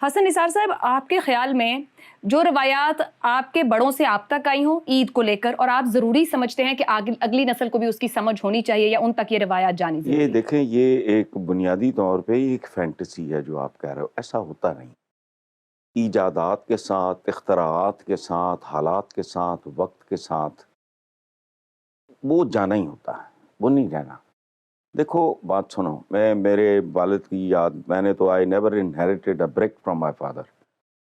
حسن نثار صاحب، آپ کے خیال میں جو روایات آپ کے بڑوں سے آپ تک آئی ہوں عید کو لے کر، اور آپ ضروری سمجھتے ہیں کہ اگلی نسل کو بھی اس کی سمجھ ہونی چاہیے یا ان تک یہ روایات جانی ضروری؟ یہ دیکھیں، یہ ایک بنیادی طور پہ ایک فینٹیسی ہے جو آپ کہہ رہے ہو، ایسا ہوتا نہیں۔ ایجادات کے ساتھ، اختراعات کے ساتھ، حالات کے ساتھ، وقت کے ساتھ وہ جانا ہی ہوتا ہے، وہ نہیں رہنا۔ دیکھو بات سنو، میرے والد کی یاد، میں نے تو I never inherited a brick from my father.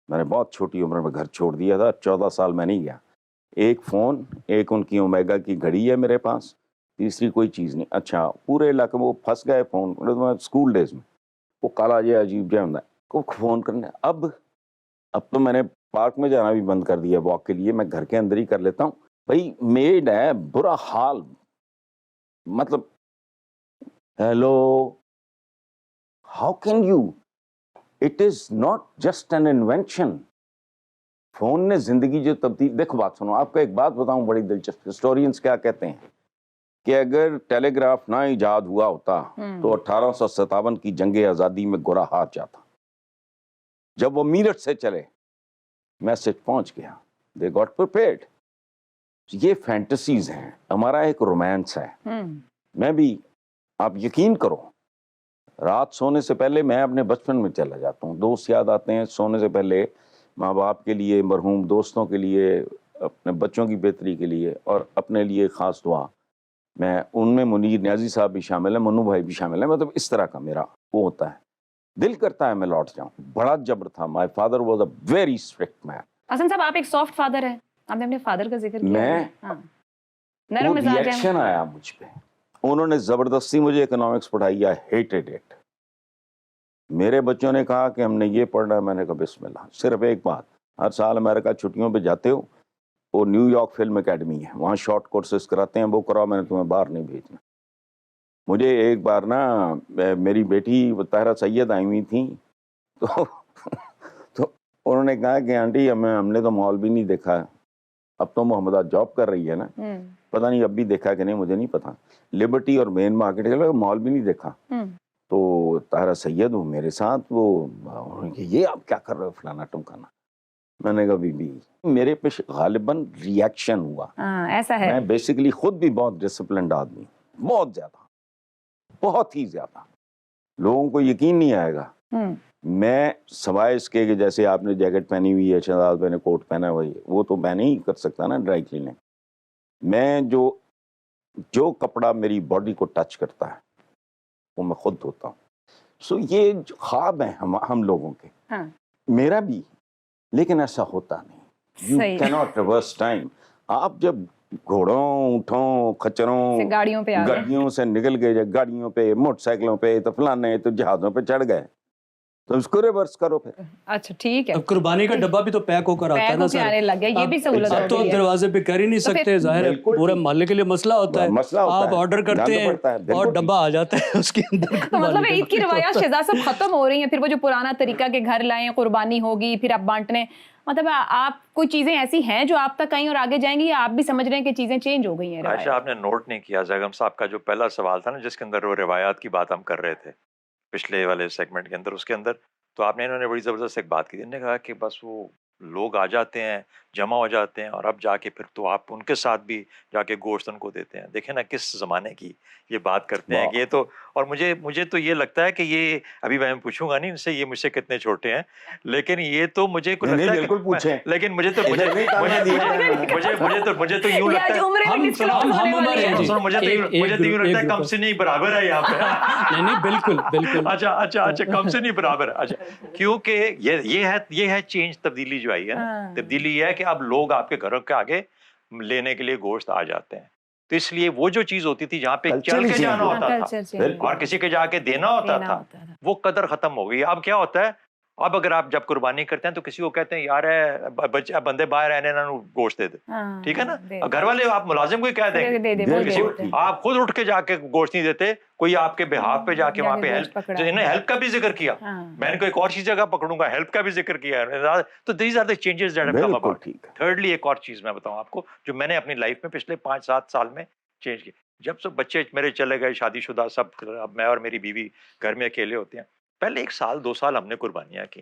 میں نے بہت چھوٹی عمر میں گھر چھوڑ دیا تھا، 14 سال میں نہیں گیا۔ ایک فون، ایک ان کی اومیگا کی گھڑی ہے میرے پاس، تیسری کوئی چیز نہیں۔ اچھا پورے علاقے میں وہ پھنس گئے فون، اسکول ڈیز میں وہ کالا جے عجیب جے ہوتا ہے کو فون کرنے۔ اب تو میں نے پارک میں جانا بھی بند کر دیا واک کے لیے، میں گھر کے اندر ہی کر لیتا ہوں۔ بھائی میڈ ہے، برا حال، مطلب hello how can you, it is not just an invention. Phone نے زندگی جو تبدیل، دیکھو بات سنو، آپ کو ایک بات بتاؤں بڑی دلچسپ، ہسٹورینز کیا کہتے ہیں کہ اگر ٹیلی گراف نہ ایجاد ہوا ہوتا تو 1857 کی جنگ آزادی میں گورا ہار جاتا۔ جب وہ میرٹھ سے چلے میسج پہنچ گیا، دے گاٹ پریپیئرڈ۔ یہ فینٹیسیز ہیں، ہمارا ایک رومانس ہے۔ میں بھی، آپ یقین کرو، رات سونے سے پہلے میں اپنے بچپن میں چلا جاتا ہوں، دوست یاد آتے ہیں، سونے سے پہلے ماں باپ کے لیے، مرحوم دوستوں کے لیے، اپنے بچوں کی بہتری کے لیے اور اپنے لیے خاص دعا۔ میں ان میں منیر نیازی صاحب بھی شامل ہیں، منو بھائی بھی شامل ہیں، مطلب اس طرح کا میرا وہ ہوتا ہے، دل کرتا ہے میں لوٹ جاؤں۔ بڑا جبر تھا، my father was a very strict man. Hasan صاحب، آپ ایک سافٹ فادر ہیں، آپ نے اپنے فادر کا ذکر کیا، میں نرم وہ مزاج ریئیکشن ہیں۔ آیا مجھ پہ، انہوں نے زبردستی مجھے اکنامکس پڑھائی، آئی ہیٹڈ اٹ۔ میرے بچوں نے کہا کہ ہم نے یہ پڑھنا ہے، میں نے کہا بسم اللہ۔ صرف ایک بات، ہر سال امریکہ چھٹیوں پہ جاتے ہو، وہ نیو یارک فلم اکیڈمی ہے، وہاں شارٹ کورسز کراتے ہیں، وہ کراؤ، میں نے تمہیں باہر نہیں بھیجنا۔ مجھے ایک بار نا میری بیٹی طاہرہ سید آئی ہوئی تھیں، تو انہوں نے کہا کہ آنٹی ہم نے تو مال بھی نہیں دیکھا، اب تو محمدہ جاب کر رہی ہے نا، پتہ نہیں اب بھی دیکھا کہ نہیں، مجھے نہیں پتا، لبرٹی اور مین مارکیٹ کے مال بھی نہیں دیکھا۔ تو طاہرہ سید ہوں میرے ساتھ، وہ یہ آپ کیا کر رہے ہو فلانا ٹمکانا۔ میں نے کہا بی بی، میرے پہ غالباً ریئیکشن ہوا۔ ایسا ہے، میں بیسیکلی خود بھی بہت ڈسپلنڈ آدمی، بہت زیادہ، بہت ہی زیادہ، لوگوں کو یقین نہیں آئے گا۔ میں سوائے اس کے کہ جیسے آپ نے جیکٹ پہنی ہوئی ہے، شہزاد میں نے کوٹ پہنا ہوئی ہے، وہ تو میں نہیں کر سکتا نا ڈرائی کلیننگ۔ میں جو کپڑا میری باڈی کو ٹچ کرتا ہے وہ میں خود دھوتا ہوں۔ سو یہ خواب ہیں ہم لوگوں کے، میرا بھی، لیکن ایسا ہوتا نہیں۔ You cannot reverse time. آپ جب گھوڑوں، اونٹوں، کچروں، گاڑیوں سے نکل گئے، گاڑیوں پہ، موٹر سائیکلوں پہ، تو فلانے، تو جہازوں پہ چڑھ گئے، تو اس کو ریورس کرو پھر۔ اچھا ٹھیک ہے، اب قربانی کا ڈبہ بھی تو پیک ہو کر آتا ہے نا سر، آنے لگ گیا، یہ بھی سہولت اب تو دروازے پہ کر ہی نہیں سکتے، ظاہر ہے پورے محلے کے لیے مسئلہ ہوتا ہے، آپ آرڈر کرتے ہیں اور ڈبہ آ جاتا ہے اس کے اندر۔ تو مطلب عید کی روایات شہزاد صاحب ختم ہو رہی ہیں، پھر وہ جو پرانا طریقہ کے گھر لائیں، قربانی ہوگی، پھر آپ بانٹنے، مطلب آپ کوئی چیزیں ایسی ہیں جو آپ تک آئیں اور آگے جائیں گی، یا آپ بھی سمجھ رہے ہیں کہ چیزیں چینج ہو گئی ہیں؟ عائشہ، آپ نے نوٹ نہیں کیا زیگم صاحب کا جو پہلا سوال تھا نا، جس کے اندر وہ روایات کی بات ہم کر رہے تھے پچھلے والے سیگمنٹ کے اندر، اس کے اندر تو آپ نے انہوں نے بڑی زبردست ایک بات کی تھی، انہوں نے کہا کہ بس وہ لوگ آ جاتے ہیں، جمع ہو جاتے ہیں، اور اب جا کے پھر تو آپ ان کے ساتھ بھی جا کے گوشت ان کو دیتے ہیں۔ دیکھیں نا کس زمانے کی یہ بات کرتے ہیں کہ یہ تو، اور مجھے تو یہ لگتا ہے کہ یہ ابھی میں پوچھوں گا نہیں ان سے یہ مجھ سے کتنے چھوٹے ہیں، لیکن یہ تو مجھے کو لگتا ہے کہ، لیکن مجھے تو یوں لگتا ہے کم سے نہیں برابر ہے یہاں پہ۔ نہیں بالکل بالکل، اچھا کم سے نہیں برابر ہے، اچھا، کیونکہ یہ ہے چینج، تبدیلی جو آئی ہے نا، تبدیلی یہ ہے کہ اب لوگ آپ کے گھروں کے آگے لینے کے لیے گوشت آ جاتے ہیں، تو اس لیے وہ جو چیز ہوتی تھی جہاں پہ چل کے جانا ہوتا تھا اور کسی کے جا کے دینا ہوتا تھا، وہ قدر ختم ہو گئی۔ اب کیا ہوتا ہے، اب اگر آپ جب قربانی کرتے ہیں تو کسی کو کہتے ہیں یار ہے بندے باہر رہنے نہ گوشت دے دے، ٹھیک ہے نا، گھر والے آپ ملازم کو کہہ دیں گے، آپ خود اٹھ کے جا کے گوشت نہیں دیتے، کوئی آپ کے بہاف پہ جا کے وہاں پہ ہیلپ کا بھی ذکر کیا، میں نے کوئی ایک اور چیز جگہ پکڑوں گا، ہیلپ کا بھی ذکر کیا ہے، تو these are the changes that have come about. Thirdly ایک اور چیز میں بتاؤں آپ کو جو میں نے اپنی لائف میں پچھلے 5-7 سال میں چینج کی، جب سب بچے میرے چلے گئے، شادی شدہ سب، اب میں اور میری بیوی گھر میں اکیلے ہوتے ہیں، پہلے 1 سال 2 سال ہم نے قربانیاں کی،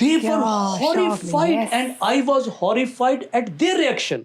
They were horrified and I was horrified at their reaction।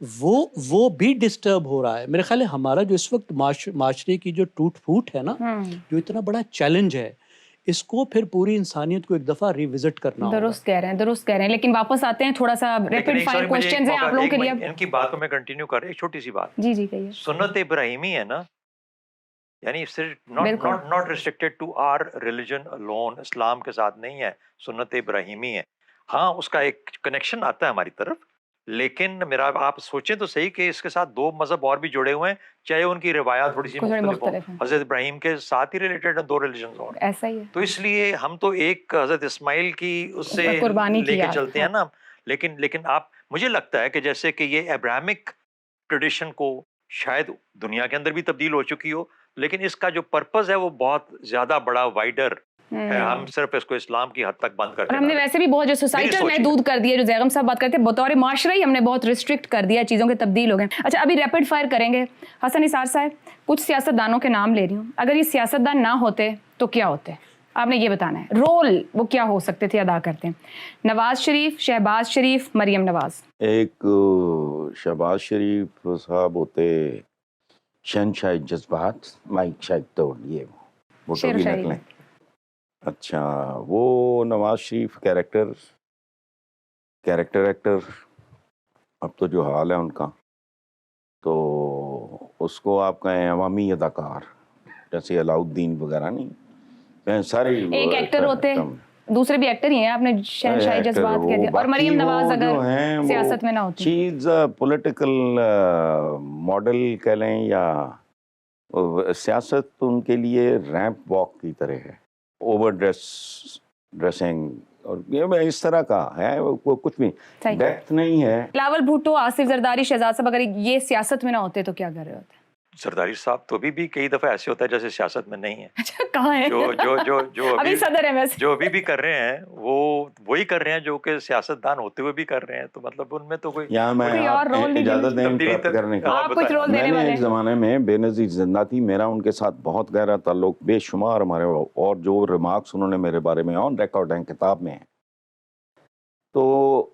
وہ بھی ڈسٹرب ہو رہا ہے. میرے خیال ہے ہمارا جو اس وقت معاشرے کی جو ٹوٹ پھوٹ ہے نا، جو اتنا بڑا چیلنج ہے، اس کو پھر پوری انسانیت کو ایک دفعہ ریوزٹ کرنا ہوگا. درست کہہ رہے ہیں. لیکن واپس آتے ہیں، تھوڑا سا ریپڈ فائر کوسچنز ہیں آپ لوگوں کے لیے. ان کی بات کو میں کنٹینیو کر ایک چھوٹی سی بات. جی کہیے. سنت ابراہیمی ہے نا، یعنی not restricted to our religion alone، اسلام کے ساتھ نہیں ہے، سنت ابراہیمی ہے. ہاں اس کا ایک کنیکشن آتا ہے ہماری طرف، لیکن میرا آپ سوچیں تو صحیح کہ اس کے ساتھ 2 مذہب اور بھی جڑے ہوئے ہیں، چاہے ان کی روایات تھوڑی سی مختلف ہوں. حضرت ابراہیم کے ساتھ ہی ریلیٹڈ ہیں 2 ریلیجنز اور. ایسا ہی ہے. تو اس لیے ہم تو ایک حضرت اسماعیل کی اس سے قربانی لے کے چلتے ہیں نا. لیکن آپ، مجھے لگتا ہے کہ جیسے کہ یہ ابراہمک ٹریڈیشن کو شاید دنیا کے اندر بھی تبدیل ہو چکی ہو، لیکن اس کا جو پرپز ہے وہ بہت زیادہ بڑا وائڈر ہے. ہم صرف اس کو اسلام کی حد تک بند کرتے ہیں. ہم نے ویسے بھی بہت جو سوسائٹل محدود کر دیا، جو زیغم صاحب بات کرتے ہیں، بطور معاشرہ ہی ہم نے بہت ریسٹرکٹ کر دیا، چیزوں کے تبدیل ہو گئے. اچھا ابھی ریپڈ فائر کریں گے. حسن نثار صاحب، کچھ سیاستدانوں کے نام لے رہی ہوں، اگر یہ سیاستدان نہ ہوتے تو کیا ہوتے؟ آپ نے یہ بتانا ہے. رول وہ کیا ہو سکتے تھے، ادا کرتے ہیں؟ نواز شریف، شہباز شریف، مریم نواز. ایک شہباز شریف صاحب ہوتے شہنشاہ جذبات، مائک شاید توڑ، یہ فوٹو بھی رکھ لیں. اچھا، وہ نواز شریف کیریکٹر ایکٹر، اب تو جو حال ہے ان کا، تو اس کو آپ کہیں عوامی اداکار، جیسے علاؤالدین وغیرہ نہیں، سارے ایک ایکٹر ہوتے، دوسرے بھی ایکٹر ہی ہیں. آپ نے شہنشاہ جذبات کہہ دیا. اور مریم نواز اگر سیاست میں نہ ہوتی، چیز پولیٹیکل ماڈل کہہ لیں یا سیاست ان کے لیے ریمپ واک کی طرح ہے، اوور ڈریسنگ اور یہ اس طرح کا ہے، وہ کچھ بھی ڈیپتھ نہیں ہے. بلاول بھٹو، آصف زرداری، شہزاد صاحب اگر یہ سیاست میں نہ ہوتے تو کیا کر رہے ہوتے؟ زرداری صاحب تو ابھی بھی کئی دفعہ ایسے ہوتا ہے جیسے سیاست میں نہیں ہے. اچھا، کہاں ہے؟ جو ابھی صدر ہیں ویسے، جو ابھی بھی کر رہے ہیں وہی کر رہے ہیں جو کہ سیاست دان ہوتے ہوئے بھی کر رہے ہیں. تو مطلب ان میں تو کوئی یہاں میں اجازت دیں انٹرپٹ کرنے کا. آپ کچھ رول دینے میں والے نے ایک زمانے میں بے نظیر زندہ تھی، میرا ان کے ساتھ بہت گہرا تعلق، بے شمار ہمارے، اور جو ریمارکس انہوں نے میرے بارے میں آن ریکارڈ ہیں، کتاب میں ہیں. تو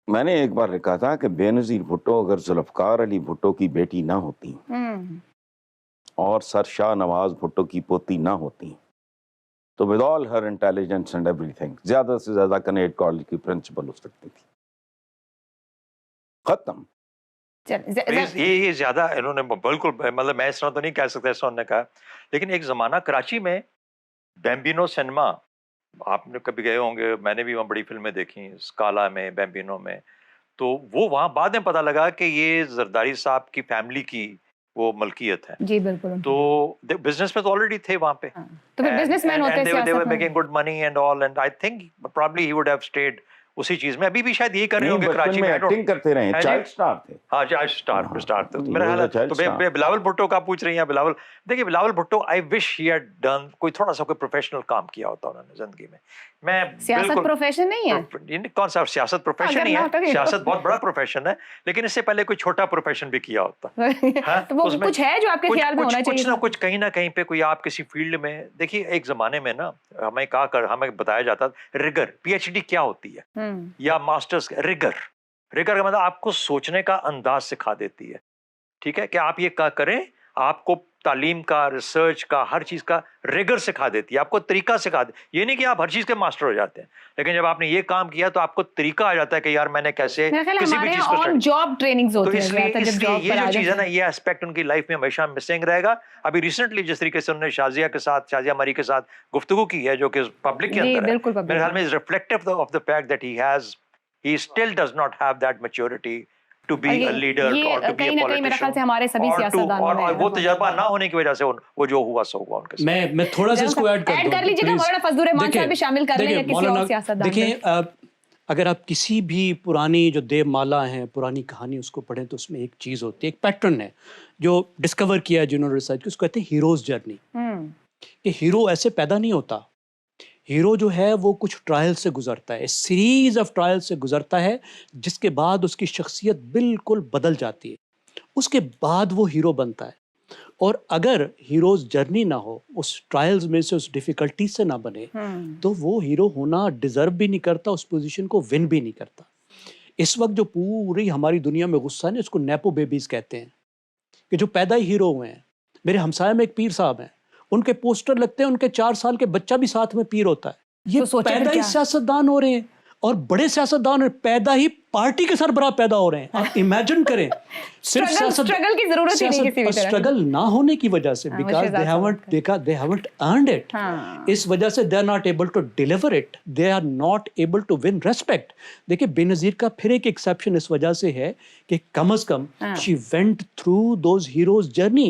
میں نے ایک بار لکھا تھا کہ بے نظیر بھٹو اگر ذوالفقار علی بھٹو کی بیٹی نہ ہوتی اور سر شاہ نواز بھٹو کی پوتی نہ ہوتی تو with all Hare intelligence and every thing زیادہ سے زیادہ کنیڈ کالج کی پرنسپل ہو سکتی تھی. ختم. یہ زیادہ انہوں نے بالکل، مطلب میں اس طرح تو نہیں کہہ سکتا ایسا انہوں نے کہا. لیکن ایک زمانہ کراچی میں بیمبینو سنیما، آپ نے کبھی گئے ہوں گے، میں نے بھی وہاں بڑی فلمیں دیکھی اسکالا میں، بیمبینو میں. تو وہ وہاں بعد میں پتہ لگا کہ یہ زرداری صاحب کی فیملی کی وہ ملکیت ہے. جی بالکل. تو بزنس میں تو آلریڈی تھے وہاں پہ، تو پھر بزنس مین ہوتے، they were making good money and all, and I think probably he would have stayed اسی چیز میں. ابھی بھی شاید یہی کر رہے ہوں گے کراچی میں، ایکٹنگ کرتے رہے، چائلڈ سٹار تھے. ہاں چائلڈ سٹار تھے. میرا خیال ہے تو بلاول بھٹو کا پوچھ رہی ہیں. بلاول، دیکھیے بلاول بھٹو، آئی وش ہی ہیڈ ڈن کوئی تھوڑا سا کوئی پروفیشنل کام کیا ہوتا انہوں نے زندگی میں. میں سیاست پروفیشن نہیں ہے، کون سا سیاست پروفیشن نہیں ہے، سیاست بہت بڑا پروفیشن ہے، لیکن اس سے پہلے کوئی چھوٹا پروفیشن بھی کیا ہوتا. تو وہ کچھ ہے جو آپ کے خیال میں ہونا چاہیے، کچھ نہ کچھ کہیں نہ کہیں پہ کوئی آپ کسی فیلڈ میں. دیکھیے ایک زمانے میں نا ہمیں بتایا جاتا ریگر، پی ایچ ڈی کیا ہوتی ہے، یا ماسٹرز. ریگر کا مطلب آپ کو سوچنے کا انداز سکھا دیتی ہے. ٹھیک ہے کہ آپ یہ کریں، آپ کو تعلیم کا، ریسرچ کا، ہر چیز کا ریگر سکھا دیتی ہے، آپ کو طریقہ سکھا دیتی. یہ نہیں کہ آپ ہر چیز کے ماسٹر ہو جاتے ہیں، لیکن جب آپ نے یہ کام کیا تو آپ کو طریقہ آ جاتا ہے کہ یار میں نے کیسے کسی بھی چیز کو. جاب ٹریننگز ہوتی ہے، تو اس لیے یہ جو چیز ہے نا، یہ اسپیکٹ ان کی لائف میں ہمیشہ مسنگ رہے گا. ابھی ریسنٹلی جس طریقے سے انہوں نے شازیہ کے ساتھ، شازیہ مری کے ساتھ گفتگو کی ہے جو کہ پبلک کے اندر ہے، میرے خیال میں is reflective of the fact that he still does not have that maturity to be a leader or to be a politician, اور وہ تجربہ نہ ہونے کی وجہ سے وہ جو ہوا سو ہوا ان کے ساتھ. میں تھوڑا سا اس کو ایڈ کر لیجیے گا. مولانا فضل الرحمان صاحب بھی شامل کر لیں یا کسی اور سیاستدان. دیکھیں، اگر آپ کسی بھی پرانی جو دیو مالا ہیں، پرانی کہانی اس کو پڑھیں تو اس میں ایک چیز ہوتی ہے، ایک پیٹرن ہے جو ڈسکور کیا جنہوں نے ریسرچ کی، اس کو کہتے ہیں ہیروز جرنی. کہ ہیرو ایسے پیدا نہیں ہوتا، ہیرو جو ہے وہ کچھ ٹرائل سے گزرتا ہے، سیریز آف ٹرائل سے گزرتا ہے، جس کے بعد اس کی شخصیت بالکل بدل جاتی ہے، اس کے بعد وہ ہیرو بنتا ہے. اور اگر ہیروز جرنی نہ ہو، اس ٹرائلز میں سے، اس ڈیفیکلٹی سے نہ بنے، تو وہ ہیرو ہونا ڈیزرو بھی نہیں کرتا، اس پوزیشن کو ون بھی نہیں کرتا. اس وقت جو پوری ہماری دنیا میں غصہ ہے نا، اس کو نیپو بیبیز کہتے ہیں، کہ جو پیدا ہی ہیرو ہوئے ہیں. میرے ہمسائے میں ایک پیر صاحب ہیں، ان کے پوسٹر لگتے ہیں، ان کے 4 سال کے بچہ بھی ساتھ میں پیر ہوتا ہے. یہ تو سوچیں پھر پیدا ہی کیا؟ سیاستدان ہو رہے ہیں، اور بڑے سیاستدان پیدا ہی پارٹی کے سربراہ پیدا ہو رہے ہیں. آپ امیجن کریں، صرف اسٹرگل کی ضرورت ہی نہیں کسی بھی طرح. اسٹرگل نہ ہونے کی وجہ سے، because they haven't earned it. اس وجہ سے they are not able to deliver it. They are not able to win respect. دیکھیں بے نظیر کا پھر ایک ایکسیپشن اس وجہ سے ہے کہ کم از کم she went through those heroes journey.